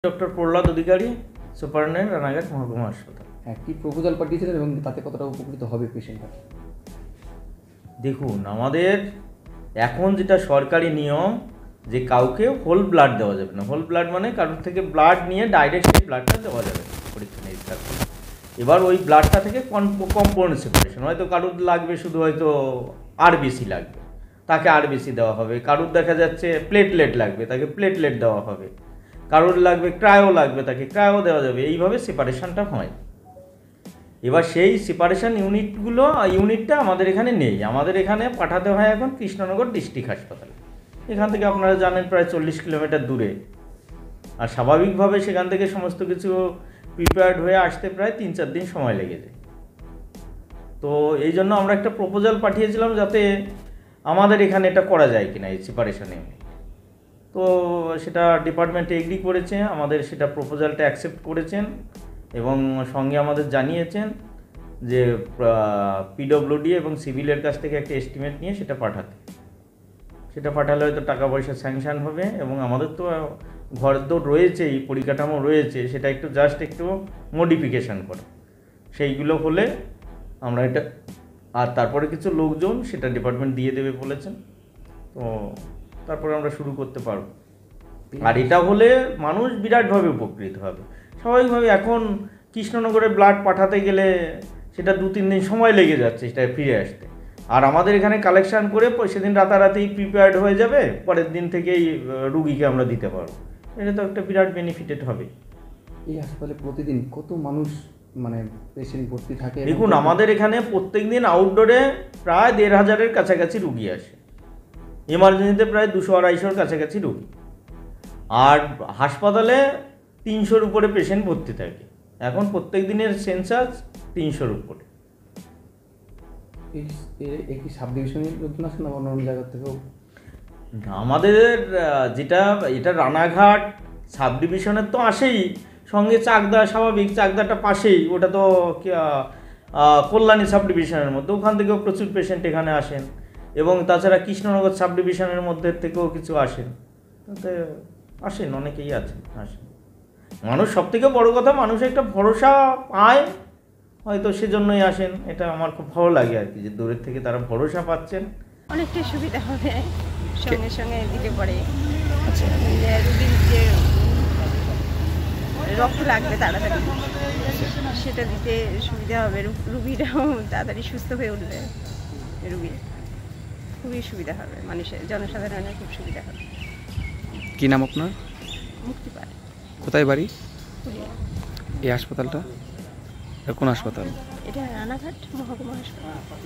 Doctor Prahlad অধিকারী, superintendent, Ranaghat মহকুমা হাসপাতাল। হ্যাঁ, কি প্রপোজাল পাঠিয়েছিলেন এবং তাতে কতটা উপকৃত হবে পেশেন্টরা? দেখুন, আমাদের এখন যেটা সরকারি নিয়ম যে কাউকে হোল ব্লাড দেওয়া যাবে না। হোল ব্লাড মানে কারোর থেকে ব্লাড নিয়ে ডাইরেক্ট সেই ব্লাডটা দেওয়া যাবে না পরীক্ষা নিরীক্ষা করে। এবার ওই ব্লাডটা থেকে কম্পাউন্ড সেপারেশন, হয়তো কারোর লাগবে শুধু হয়তো আরবিসি লাগবে, তাকে আরবিসি দেওয়া হবে। কারোর দেখা যাচ্ছে প্লেটলেট লাগবে, তাকে প্লেটলেট দেওয়া হবে। কারোর লাগবে ক্রায়ো লাগবে, তাকে ক্রায়ো দেওয়া যাবে। এইভাবে সেপারেশনটা হয়। এবার সেই সেপারেশন ইউনিটটা আমাদের এখানে নেই। আমাদের এখানে পাঠাতে হয় এখন কৃষ্ণনগর ডিস্ট্রিক্ট হাসপাতালে। এখান থেকে আপনারা জানেন প্রায় 40 কিলোমিটার দূরে। আর স্বাভাবিকভাবে সেখান থেকে সমস্ত কিছু প্রিপেয়ার্ড হয়ে আসতে প্রায় 3-4 দিন সময় লেগে যায়। তো এই জন্য আমরা একটা প্রপোজাল পাঠিয়েছিলাম যাতে আমাদের এখানে এটা করা যায় কিনা, এই সেপারেশন ইউনিট। তো সেটা ডিপার্টমেন্টে এগ্রি করেছে, আমাদের সেটা প্রপোজালটা অ্যাকসেপ্ট করেছেন এবং সঙ্গে আমাদের জানিয়েছেন যে পিডব্লিউডি এবং সিভিলের কাছ থেকে একটা এস্টিমেট নিয়ে সেটা পাঠালে হয়তো টাকা পয়সা স্যাংশন হবে। এবং আমাদের তো ঘর তো রয়েছেই, পরিকাঠামো রয়েছে, সেটা একটু মডিফিকেশান করে সেইগুলো হলে আমরা এটা, আর তারপরে কিছু লোকজন সেটা ডিপার্টমেন্ট দিয়ে দেবে বলেছেন। তো তারপরে আমরা শুরু করতে পারব। আর এটা হলে মানুষ বিরাটভাবে উপকৃত হবে। স্বাভাবিকভাবে এখন কৃষ্ণনগরে ব্লাড পাঠাতে গেলে সেটা 2-3 দিন সময় লেগে যাচ্ছে সেটা ফিরে আসতে। আর আমাদের এখানে কালেকশান করে সেদিন রাতারাতি প্রিপেয়ার্ড হয়ে যাবে, পরের দিন থেকেই রুগীকে আমরা দিতে পারবো। এটা তো একটা বিরাট বেনিফিটেড হবে। এই হাসপাতালে প্রতিদিন কত মানুষ পেশেন্ট ভর্তি থাকে? দেখুন, আমাদের এখানে প্রত্যেক দিন আউটডোরে প্রায় 1,500-এর কাছাকাছি রুগী আসে। এমার্জেন্সিতে প্রায় 200-250-এর কাছাকাছি রুগী। আর হাসপাতালে 300-র উপরে পেশেন্ট ভর্তি থাকে। এখন প্রত্যেক দিনের সেন্সাস 300-র উপরে। এই সাব ডিভিশনের লোকজন আসে না অন্য জায়গা থেকেও? আমাদের এটা রানাঘাট সাব ডিভিশনের তো আসেই, সঙ্গে চাকদা, স্বাভাবিক চাকদাটা পাশেই, ওটা তো কল্যাণী সাব ডিভিশনের মধ্যে, ওখান থেকেও প্রচুর পেশেন্ট এখানে আসেন। এবং তাছাড়া কৃষ্ণনগর সাব ডিভিশনের মধ্যে থেকেও কিছু আসেন, তাতে আসেন, অনেকেই আসেন। মানুষ সবথেকে বড় কথা, মানুষ একটা ভরসা পায়, হয়তো সেজন্যই আসেন। এটা আমার খুব ভালো লাগে আর কি, যে দূরের থেকে তারা ভরসা পাচ্ছেন। অনেকটাই সুবিধা হবে সঙ্গে সঙ্গে দিতে পারে। রুগীর যে রক্ত লাগবে তাড়াতাড়ি সেটা দিতে সুবিধা হবে, রুগীরাও তাড়াতাড়ি সুস্থ হয়ে উঠবে। রুগীর খুবই সুবিধা হবে, মানুষের জনসাধারণের খুব সুবিধা হবে। কি নাম আপনার? মুক্তি পায়। কোথায় বাড়ি? পুরুলিয়া। এই হাসপাতালটা কোন হাসপাতাল? এটা রানাঘাট মহকুমা হাসপাতাল।